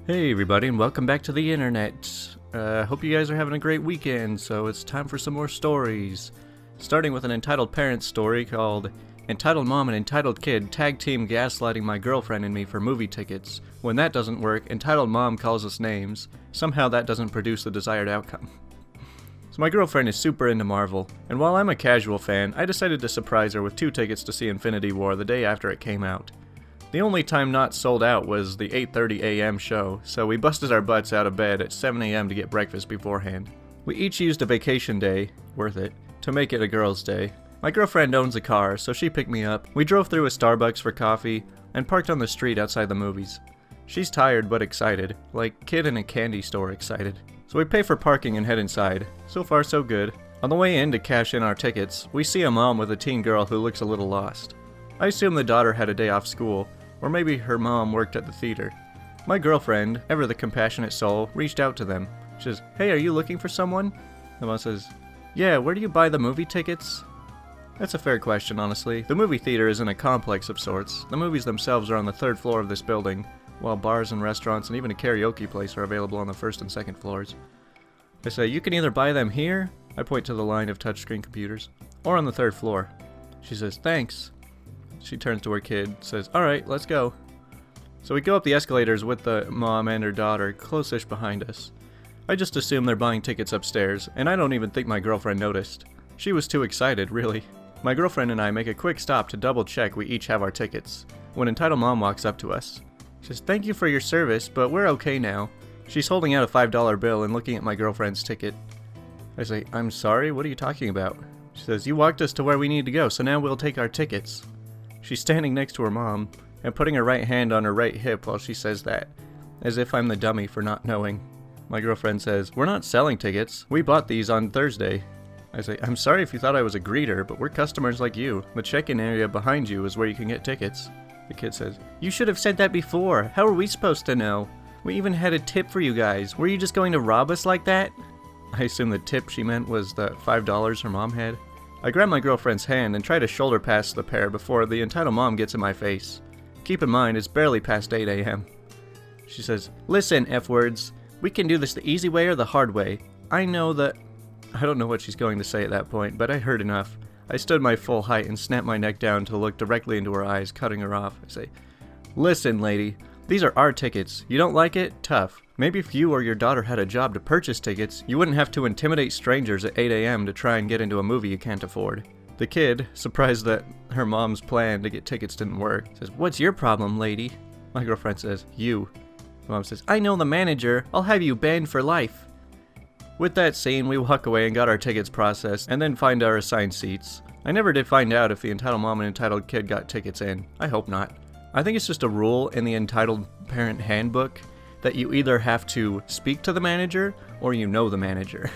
Hey everybody, and welcome back to the internet. Hope you guys are having a great weekend, so it's time for some more stories. Starting with an Entitled Parents story called Entitled Mom and Entitled Kid Tag Team Gaslighting My Girlfriend and Me for Movie Tickets. When that doesn't work, Entitled Mom calls us names. Somehow that doesn't produce the desired outcome. So my girlfriend is super into Marvel, and while I'm a casual fan, I decided to surprise her with 2 tickets to see Infinity War the day after it came out. The only time not sold out was the 8:30 a.m. show, so we busted our butts out of bed at 7 a.m. to get breakfast beforehand. We each used a vacation day, worth it, to make it a girl's day. My girlfriend owns a car, so she picked me up. We drove through a Starbucks for coffee, and parked on the street outside the movies. She's tired but excited, like kid in a candy store excited. So we pay for parking and head inside. So far so good. On the way in to cash in our tickets, we see a mom with a teen girl who looks a little lost. I assume the daughter had a day off school, or maybe her mom worked at the theater. My girlfriend, ever the compassionate soul, reached out to them. She says, "Hey, are you looking for someone?" The mom says, "Yeah, where do you buy the movie tickets?" That's a fair question, honestly. The movie theater is in a complex of sorts. The movies themselves are on the 3rd floor of this building, while bars and restaurants and even a karaoke place are available on the 1st and 2nd floors. I say, "You can either buy them here," I point to the line of touchscreen computers, "or on the 3rd floor." She says, "Thanks." She turns to her kid, says, "Alright, let's go." So we go up the escalators with the mom and her daughter close-ish behind us. I just assume they're buying tickets upstairs, and I don't even think my girlfriend noticed. She was too excited, really. My girlfriend and I make a quick stop to double check we each have our tickets, when Entitled Mom walks up to us. She says, "Thank you for your service, but we're okay now." She's holding out a $5 bill and looking at my girlfriend's ticket. I say, "I'm sorry, what are you talking about?" She says, "You walked us to where we need to go, so now we'll take our tickets." She's standing next to her mom, and putting her right hand on her right hip while she says that, as if I'm the dummy for not knowing. My girlfriend says, "We're not selling tickets. We bought these on Thursday." I say, "I'm sorry if you thought I was a greeter, but we're customers like you. The check-in area behind you is where you can get tickets." The kid says, "You should have said that before. How are we supposed to know? We even had a tip for you guys. Were you just going to rob us like that?" I assume the tip she meant was the $5 her mom had. I grab my girlfriend's hand and try to shoulder pass the pair before the entitled mom gets in my face. Keep in mind, it's barely past 8 a.m. She says, "Listen, F-words, we can do this the easy way or the hard way. I know that..." I don't know what she's going to say at that point, but I heard enough. I stood my full height and snapped my neck down to look directly into her eyes, cutting her off. I say, "Listen, lady, these are our tickets. You don't like it? Tough. Maybe if you or your daughter had a job to purchase tickets, you wouldn't have to intimidate strangers at 8 a.m. to try and get into a movie you can't afford." The kid, surprised that her mom's plan to get tickets didn't work, says, "What's your problem, lady?" My girlfriend says, "You." The mom says, "I know the manager. I'll have you banned for life." With that scene, we walk away and got our tickets processed, and then find our assigned seats. I never did find out if the entitled mom and entitled kid got tickets in. I hope not. I think it's just a rule in the Entitled Parent Handbook that you either have to speak to the manager or you know the manager.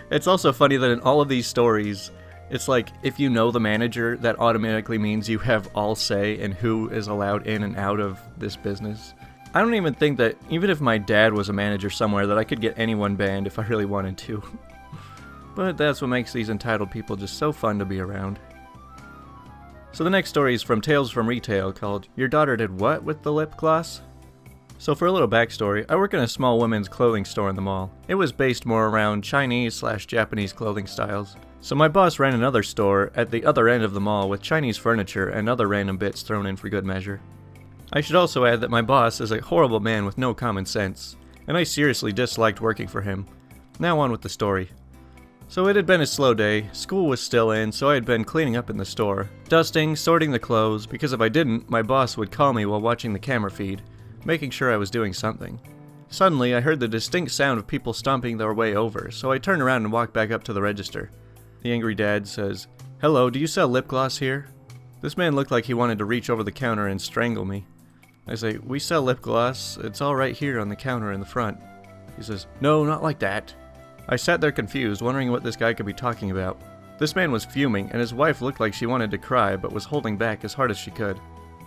It's also funny that in all of these stories, it's like if you know the manager, that automatically means you have all say in who is allowed in and out of this business. I don't even think that, even if my dad was a manager somewhere, that I could get anyone banned if I really wanted to. But that's what makes these entitled people just so fun to be around. So the next story is from Tales from Retail called "Your Daughter Did What with the Lip Gloss?" So for a little backstory, I work in a small women's clothing store in the mall. It was based more around Chinese/Japanese clothing styles. So my boss ran another store at the other end of the mall with Chinese furniture and other random bits thrown in for good measure. I should also add that my boss is a horrible man with no common sense, and I seriously disliked working for him. Now on with the story. So it had been a slow day, school was still in, so I had been cleaning up in the store, dusting, sorting the clothes, because if I didn't, my boss would call me while watching the camera feed, making sure I was doing something. Suddenly, I heard the distinct sound of people stomping their way over, so I turned around and walked back up to the register. The angry dad says, "Hello, do you sell lip gloss here?" This man looked like he wanted to reach over the counter and strangle me. I say, "We sell lip gloss, it's all right here on the counter in the front." He says, "No, not like that." I sat there confused, wondering what this guy could be talking about. This man was fuming, and his wife looked like she wanted to cry, but was holding back as hard as she could.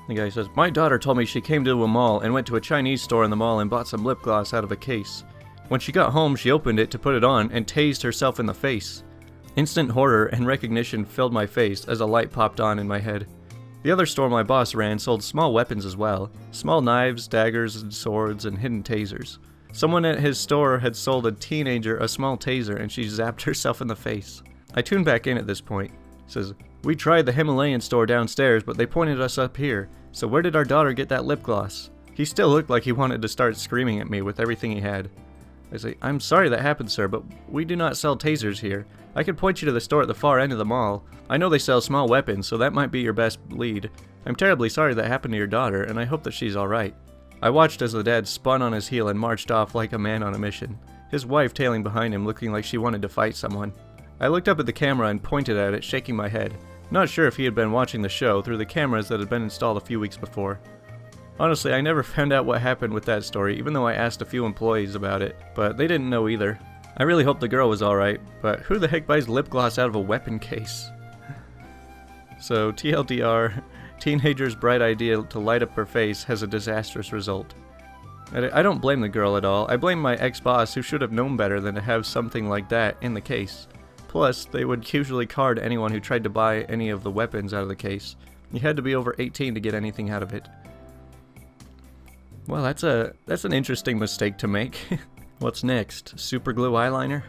The guy says, "My daughter told me she came to a mall and went to a Chinese store in the mall and bought some lip gloss out of a case. When she got home, she opened it to put it on and tased herself in the face." Instant horror and recognition filled my face as a light popped on in my head. The other store my boss ran sold small weapons as well. Small knives, daggers, and swords, and hidden tasers. Someone at his store had sold a teenager a small taser and she zapped herself in the face. I tuned back in at this point. It says, "We tried the Himalayan store downstairs, but they pointed us up here. So where did our daughter get that lip gloss?" He still looked like he wanted to start screaming at me with everything he had. I say, "I'm sorry that happened, sir, but we do not sell tasers here. I could point you to the store at the far end of the mall. I know they sell small weapons, so that might be your best lead. I'm terribly sorry that happened to your daughter, and I hope that she's alright." I watched as the dad spun on his heel and marched off like a man on a mission, his wife tailing behind him looking like she wanted to fight someone. I looked up at the camera and pointed at it, shaking my head, not sure if he had been watching the show through the cameras that had been installed a few weeks before. Honestly, I never found out what happened with that story, even though I asked a few employees about it, but they didn't know either. I really hope the girl was alright, but who the heck buys lip gloss out of a weapon case? So, TLDR, teenager's bright idea to light up her face has a disastrous result. I don't blame the girl at all. I blame my ex-boss who should have known better than to have something like that in the case. Plus, they would usually card anyone who tried to buy any of the weapons out of the case. You had to be over 18 to get anything out of it. Well, that's an interesting mistake to make. What's next? Super glue eyeliner?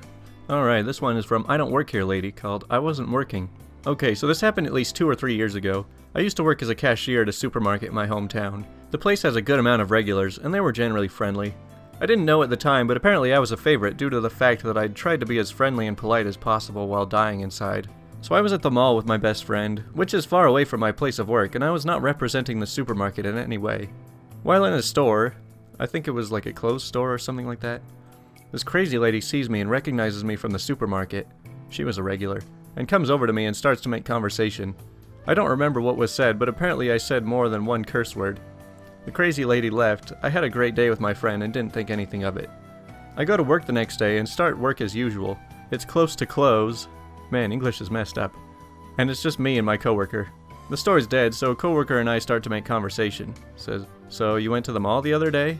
Alright, this one is from I Don't Work Here Lady, called I Wasn't Working. Okay, so this happened at least 2 or 3 years ago. I used to work as a cashier at a supermarket in my hometown. The place has a good amount of regulars, and they were generally friendly. I didn't know at the time, but apparently I was a favorite due to the fact that I'd tried to be as friendly and polite as possible while dying inside. So I was at the mall with my best friend, which is far away from my place of work, and I was not representing the supermarket in any way. While in a store, I think it was like a clothes store or something like that, this crazy lady sees me and recognizes me from the supermarket. She was a regular, and comes over to me and starts to make conversation. I don't remember what was said, but apparently I said more than one curse word. The crazy lady left. I had a great day with my friend and didn't think anything of it. I go to work the next day and start work as usual. It's close to close. Man, English is messed up. And it's just me and my coworker. The store's dead, so a coworker and I start to make conversation. Says, "So you went to the mall the other day?"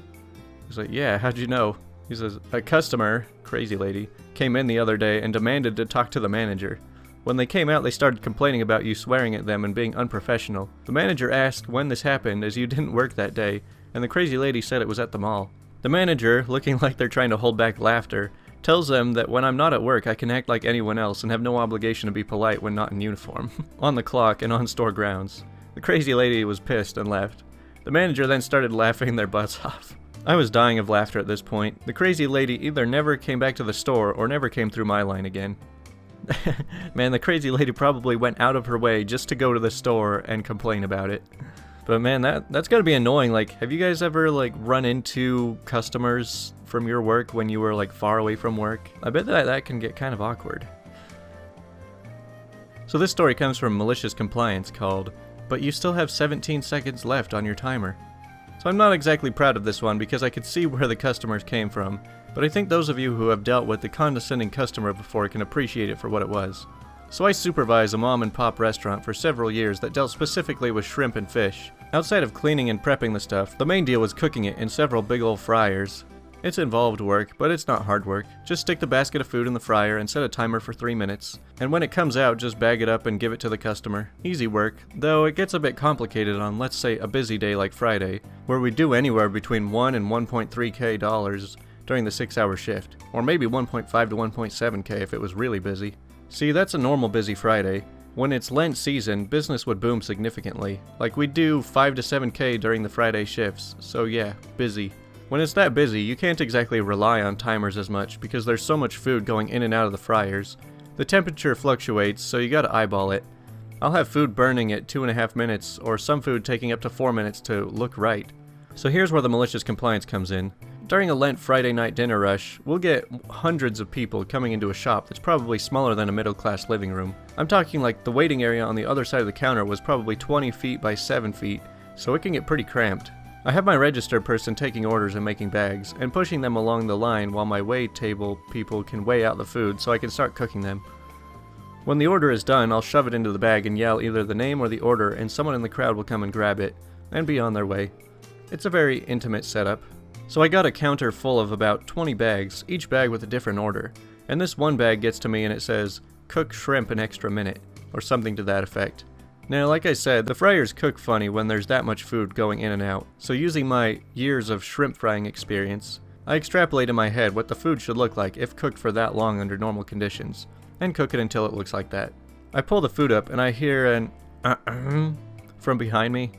He's like, "Yeah, how'd you know?" He says, "A customer," crazy lady, "came in the other day and demanded to talk to the manager. When they came out, they started complaining about you swearing at them and being unprofessional. The manager asked when this happened, as you didn't work that day, and the crazy lady said it was at the mall. The manager, looking like they're trying to hold back laughter, tells them that when I'm not at work, I can act like anyone else and have no obligation to be polite when not in uniform, on the clock and on store grounds. The crazy lady was pissed and left. The manager then started laughing their butts off. I was dying of laughter at this point. The crazy lady either never came back to the store or never came through my line again. Man, the crazy lady probably went out of her way just to go to the store and complain about it. But man, that's gotta be annoying. Like, have you guys ever like run into customers from your work when you were like far away from work? I bet that can get kind of awkward. So this story comes from Malicious Compliance, called "But You Still Have 17 Seconds Left on Your Timer." So I'm not exactly proud of this one because I could see where the customers came from, but I think those of you who have dealt with the condescending customer before can appreciate it for what it was. So I supervised a mom and pop restaurant for several years that dealt specifically with shrimp and fish. Outside of cleaning and prepping the stuff, the main deal was cooking it in several big old fryers. It's involved work, but it's not hard work. Just stick the basket of food in the fryer and set a timer for 3 minutes. And when it comes out, just bag it up and give it to the customer. Easy work, though it gets a bit complicated on, let's say, a busy day like Friday, where we do anywhere between $1 and $1.3K during the 6-hour shift, or maybe 1.5 to 1.7K if it was really busy. See, that's a normal busy Friday. When it's Lent season, business would boom significantly. Like we'd do 5 to 7K during the Friday shifts, so yeah, busy. When it's that busy, you can't exactly rely on timers as much because there's so much food going in and out of the fryers. The temperature fluctuates, so you gotta eyeball it. I'll have food burning at 2.5 minutes, or some food taking up to 4 minutes to look right. So here's where the malicious compliance comes in. During a Lent Friday night dinner rush, we'll get hundreds of people coming into a shop that's probably smaller than a middle-class living room. I'm talking like the waiting area on the other side of the counter was probably 20 feet by 7 feet, so it can get pretty cramped. I have my register person taking orders and making bags, and pushing them along the line while my weigh table people can weigh out the food so I can start cooking them. When the order is done, I'll shove it into the bag and yell either the name or the order, and someone in the crowd will come and grab it, and be on their way. It's a very intimate setup. So I got a counter full of about 20 bags, each bag with a different order, and this one bag gets to me and it says, "Cook shrimp an extra minute," or something to that effect. Now, like I said, the fryers cook funny when there's that much food going in and out, so using my years of shrimp frying experience, I extrapolate in my head what the food should look like if cooked for that long under normal conditions, and cook it until it looks like that. I pull the food up and I hear an from behind me,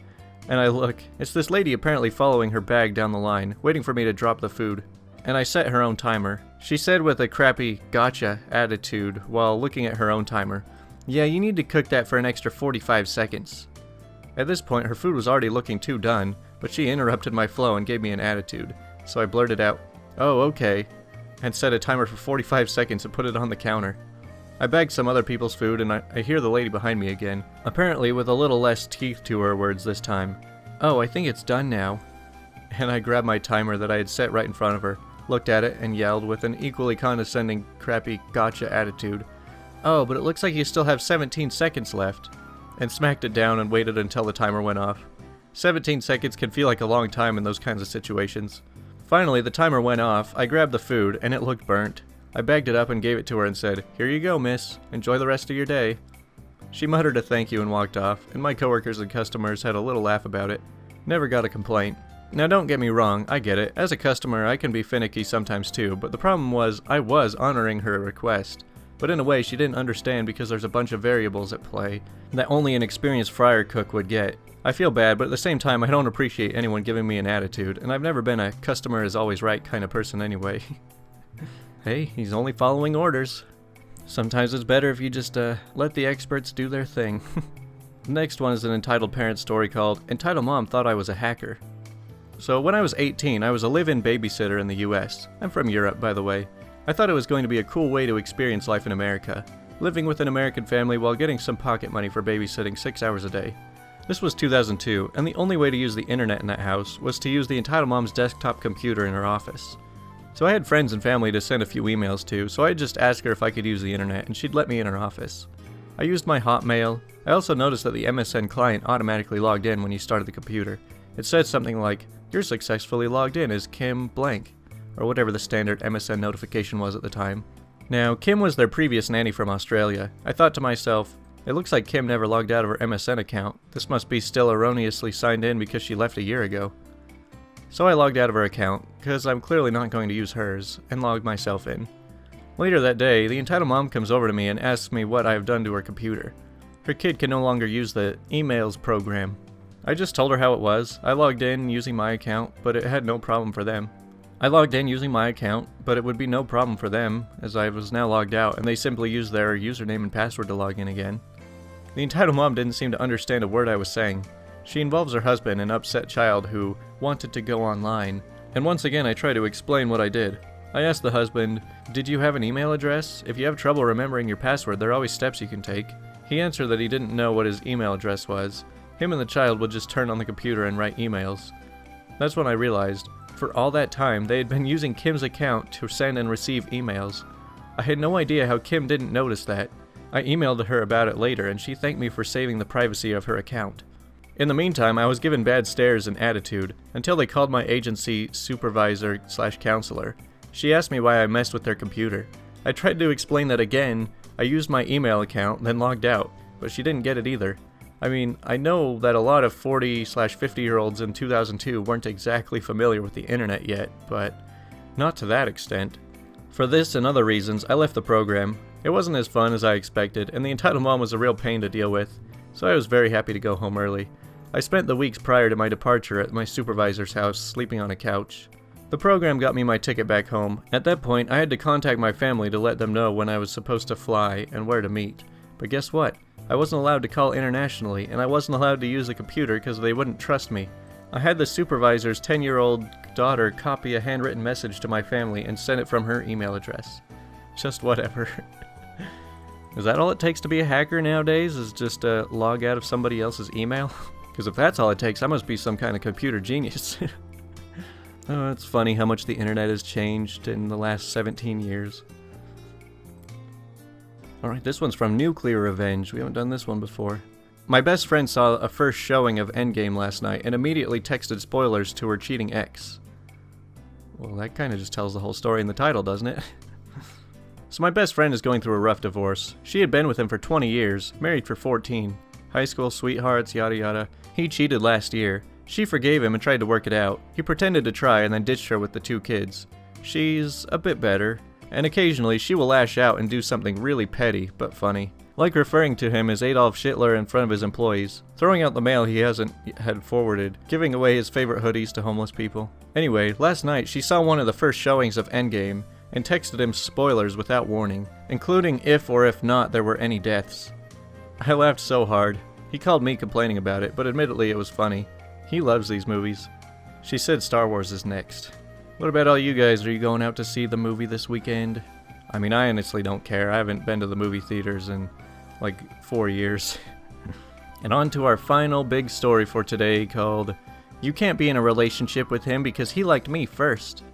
and I look. It's this lady apparently following her bag down the line, waiting for me to drop the food. And I set her own timer. She said with a crappy gotcha attitude while looking at her own timer, "Yeah, you need to cook that for an extra 45 seconds. At this point, her food was already looking too done, but she interrupted my flow and gave me an attitude. So I blurted out, "Oh, okay," and set a timer for 45 seconds and put it on the counter. I bagged some other people's food and I hear the lady behind me again, apparently with a little less teeth to her words this time. "Oh, I think it's done now." And I grabbed my timer that I had set right in front of her, looked at it, and yelled with an equally condescending, crappy gotcha attitude, "Oh, but it looks like you still have 17 seconds left," and smacked it down and waited until the timer went off. 17 seconds can feel like a long time in those kinds of situations. Finally, the timer went off, I grabbed the food, and it looked burnt. I bagged it up and gave it to her and said, "Here you go, miss. Enjoy the rest of your day." She muttered a thank you and walked off, and my coworkers and customers had a little laugh about it. Never got a complaint. Now don't get me wrong, I get it. As a customer, I can be finicky sometimes too, but the problem was I was honoring her request. But in a way, she didn't understand because there's a bunch of variables at play that only an experienced fryer cook would get. I feel bad, but at the same time, I don't appreciate anyone giving me an attitude, and I've never been a customer is always right kind of person anyway. Hey, he's only following orders. Sometimes it's better if you just let the experts do their thing. The next one is an entitled parent story called Entitled Mom Thought I Was a Hacker. So when I was 18, I was a live-in babysitter in the US. I'm from Europe, by the way. I thought it was going to be a cool way to experience life in America, living with an American family while getting some pocket money for babysitting 6 hours a day. This was 2002, and the only way to use the internet in that house was to use the Entitled Mom's desktop computer in her office. So I had friends and family to send a few emails to, so I'd just ask her if I could use the internet, and she'd let me in her office. I used my Hotmail. I also noticed that the MSN client automatically logged in when you started the computer. It said something like, "You're successfully logged in as Kim blank," or whatever the standard MSN notification was at the time. Now, Kim was their previous nanny from Australia. I thought to myself, it looks like Kim never logged out of her MSN account. This must be still erroneously signed in because she left a year ago. So I logged out of her account, because I'm clearly not going to use hers, and logged myself in. Later that day, the entitled mom comes over to me and asks me what I have done to her computer. Her kid can no longer use the emails program. I just told her how it was. I logged in using my account, but it had no problem for them. I logged in using my account, but it would be no problem for them, as I was now logged out, and they simply used their username and password to log in again. The entitled mom didn't seem to understand a word I was saying. She involves her husband, an upset child who wanted to go online, and once again I try to explain what I did. I asked the husband, "Did you have an email address? If you have trouble remembering your password, there are always steps you can take." He answered that he didn't know what his email address was. Him and the child would just turn on the computer and write emails. That's when I realized, for all that time, they had been using Kim's account to send and receive emails. I had no idea how Kim didn't notice that. I emailed her about it later, and she thanked me for saving the privacy of her account. In the meantime, I was given bad stares and attitude, until they called my agency supervisor/counselor. She asked me why I messed with their computer. I tried to explain that again. I used my email account, then logged out, but she didn't get it either. I mean, I know that a lot of 40/50-year-olds in 2002 weren't exactly familiar with the internet yet, but not to that extent. For this and other reasons, I left the program. It wasn't as fun as I expected, and the entitled mom was a real pain to deal with, so I was very happy to go home early. I spent the weeks prior to my departure at my supervisor's house, sleeping on a couch. The program got me my ticket back home. At that point, I had to contact my family to let them know when I was supposed to fly and where to meet. But guess what? I wasn't allowed to call internationally, and I wasn't allowed to use a computer because they wouldn't trust me. I had the supervisor's 10-year-old daughter copy a handwritten message to my family and send it from her email address. Just whatever. Is that all it takes to be a hacker nowadays, is just log out of somebody else's email? Because if that's all it takes, I must be some kind of computer genius. Oh, it's funny how much the internet has changed in the last 17 years. Alright, this one's from Nuclear Revenge. We haven't done this one before. My best friend saw a first showing of Endgame last night and immediately texted spoilers to her cheating ex. Well, that kind of just tells the whole story in the title, doesn't it? So my best friend is going through a rough divorce. She had been with him for 20 years, married for 14. High school sweethearts, yada yada. He cheated last year. She forgave him and tried to work it out. He pretended to try and then ditched her with the 2 kids. She's a bit better, and occasionally she will lash out and do something really petty but funny. Like referring to him as Adolf Hitler in front of his employees, throwing out the mail he hasn't had forwarded, giving away his favorite hoodies to homeless people. Anyway, last night she saw one of the first showings of Endgame and texted him spoilers without warning, including if or if not there were any deaths. I laughed so hard. He called me complaining about it, but admittedly it was funny. He loves these movies. She said Star Wars is next. What about all you guys? Are you going out to see the movie this weekend? I mean, I honestly don't care. I haven't been to the movie theaters in like 4 years. And on to our final big story for today called You Can't Be in a Relationship with Him Because He Liked Me First.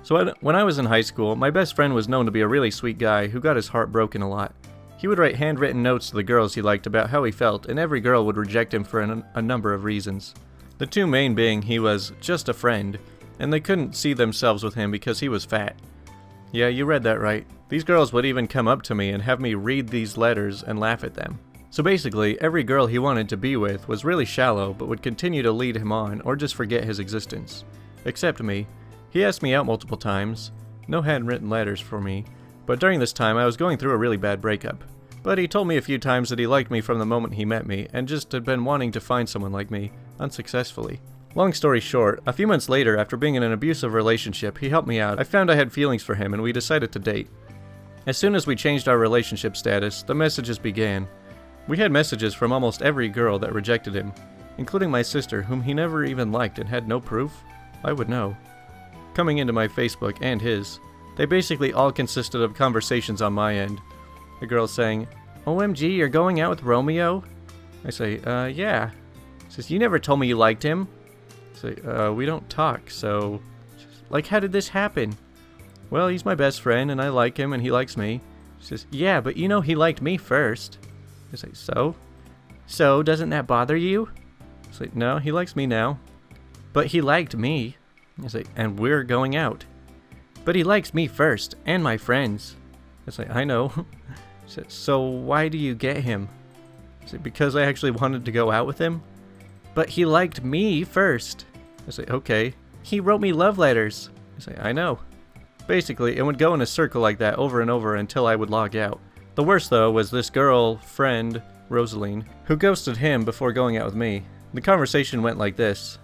So when I was in high school, my best friend was known to be a really sweet guy who got his heart broken a lot. He would write handwritten notes to the girls he liked about how he felt, and every girl would reject him for a number of reasons. The 2 main being he was just a friend, and they couldn't see themselves with him because he was fat. Yeah, you read that right. These girls would even come up to me and have me read these letters and laugh at them. So basically, every girl he wanted to be with was really shallow but would continue to lead him on or just forget his existence. Except me. He asked me out multiple times. No handwritten letters for me. But during this time, I was going through a really bad breakup. But he told me a few times that he liked me from the moment he met me, and just had been wanting to find someone like me, unsuccessfully. Long story short, a few months later, after being in an abusive relationship, he helped me out. I found I had feelings for him, and we decided to date. As soon as we changed our relationship status, the messages began. We had messages from almost every girl that rejected him, including my sister, whom he never even liked and had no proof. I would know. Coming into my Facebook and his. They basically all consisted of conversations on my end. The girl saying, "OMG, you're going out with Romeo?" I say, yeah. She says, "You never told me you liked him." I say, we don't talk, so... Like, how did this happen? Well, he's my best friend, and I like him, and he likes me. She says, "Yeah, but you know he liked me first." I say, "So? So, doesn't that bother you?" I say, "No, he likes me now." "But he liked me." I say, "And we're going out." "But he likes me first, and my friends." I say, "I know." She said, "So why do you get him?" I say, "Because I actually wanted to go out with him." "But he liked me first." I say, "Okay." "He wrote me love letters." I say, "I know." Basically, it would go in a circle like that over and over until I would log out. The worst, though, was this girl, friend, Rosaline, who ghosted him before going out with me. The conversation went like this.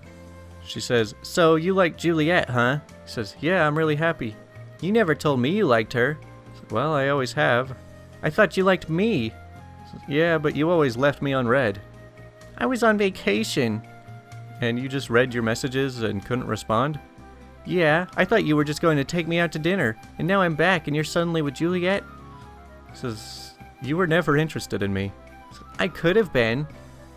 She says, "So you like Juliet, huh?" He says, "Yeah, I'm really happy." "You never told me you liked her." I said, "Well, I always have." "I thought you liked me." He says, "Yeah, but you always left me unread." "I was on vacation." "And you just read your messages and couldn't respond?" "Yeah, I thought you were just going to take me out to dinner, and now I'm back and you're suddenly with Juliet." He says, "You were never interested in me." I said, "I could have been."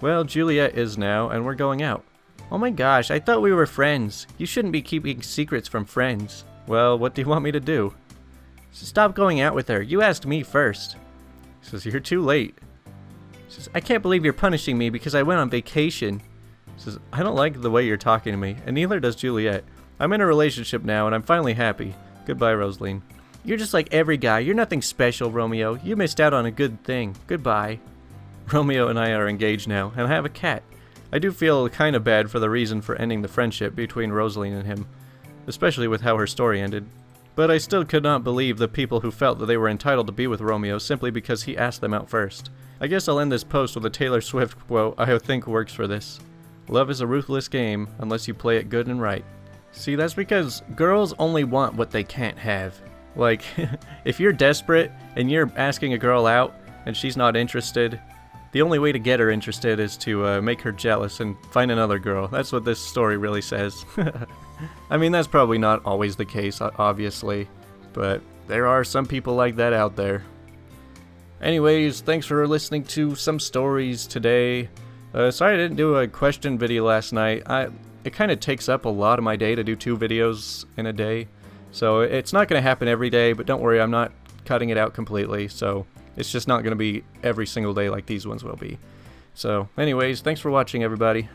"Well, Juliet is now, and we're going out." "Oh my gosh, I thought we were friends. You shouldn't be keeping secrets from friends." "Well, what do you want me to do?" "Stop going out with her. You asked me first." He says, "You're too late." He says, "I can't believe you're punishing me because I went on vacation." He says, "I don't like the way you're talking to me, and neither does Juliet. I'm in a relationship now, and I'm finally happy. Goodbye, Rosaline." "You're just like every guy. You're nothing special, Romeo. You missed out on a good thing. Goodbye." Romeo and I are engaged now, and I have a cat. I do feel kind of bad for the reason for ending the friendship between Rosaline and him, especially with how her story ended. But I still could not believe the people who felt that they were entitled to be with Romeo simply because he asked them out first. I guess I'll end this post with a Taylor Swift quote I think works for this. "Love is a ruthless game unless you play it good and right." See, that's because girls only want what they can't have. Like, if you're desperate and you're asking a girl out and she's not interested, the only way to get her interested is to make her jealous and find another girl. That's what this story really says. I mean, that's probably not always the case, obviously, but there are some people like that out there. Anyways, thanks for listening to some stories today. Sorry I didn't do a question video last night. It kind of takes up a lot of my day to do 2 videos in a day. So it's not going to happen every day, but don't worry, I'm not cutting it out completely. So it's just not going to be every single day like these ones will be. So anyways, thanks for watching, everybody.